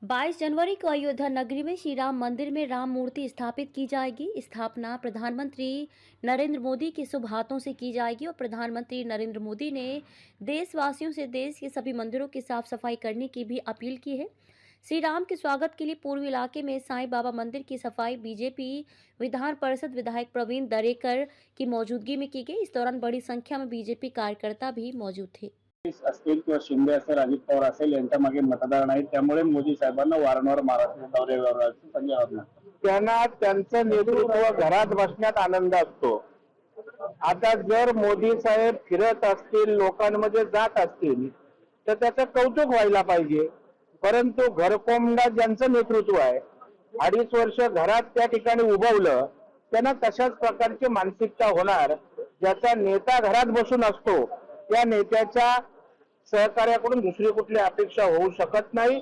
22 January को अयोध्या नगरी में श्री राम मंदिर में राम मूर्ति स्थापित की जाएगी। स्थापना प्रधानमंत्री नरेंद्र मोदी के शुभ हाथों से की जाएगी और प्रधानमंत्री नरेंद्र मोदी ने देशवासियों से देश के सभी मंदिरों की साफ सफाई करने की भी अपील की है। श्री राम के स्वागत के लिए पूर्व इलाके में साईं बाबा मंदिर की सफाई बीजेपी विधान परिषद विधायक प्रवीण दरेकर की मौजूदगी में की गई। इस दौरान बड़ी संख्या में बीजेपी कार्यकर्ता भी मौजूद थे। असतील किंवा शिंदे असेल, अजित पवार असेल, यांच्या मागे मतदार नाही, त्यामुळे मोदी साहेबांना वारंवार महाराष्ट्र दौऱ्यावर जायचं. त्यांना त्यांचं नेतृत्व घरात बसण्यात आनंद असतो। आता जर मोदी साहेब फिरत असतील, लोकांमध्ये जात असतील, तर त्याचं कौतुक व्हायला पाहिजे। परंतु घरकोंबडा ज्यांचं नेतृत्व आहे, 2.5 वर्ष घरात त्या ठिकाणी उभवलं, त्यांना तशाच प्रकारची मानसिकता होणार। ज्याचा नेता घरात बसून असतो, त्या नेत्याच्या सहकार्याकडून दुसरी कुठली अपेक्षा होऊ शकत नाही।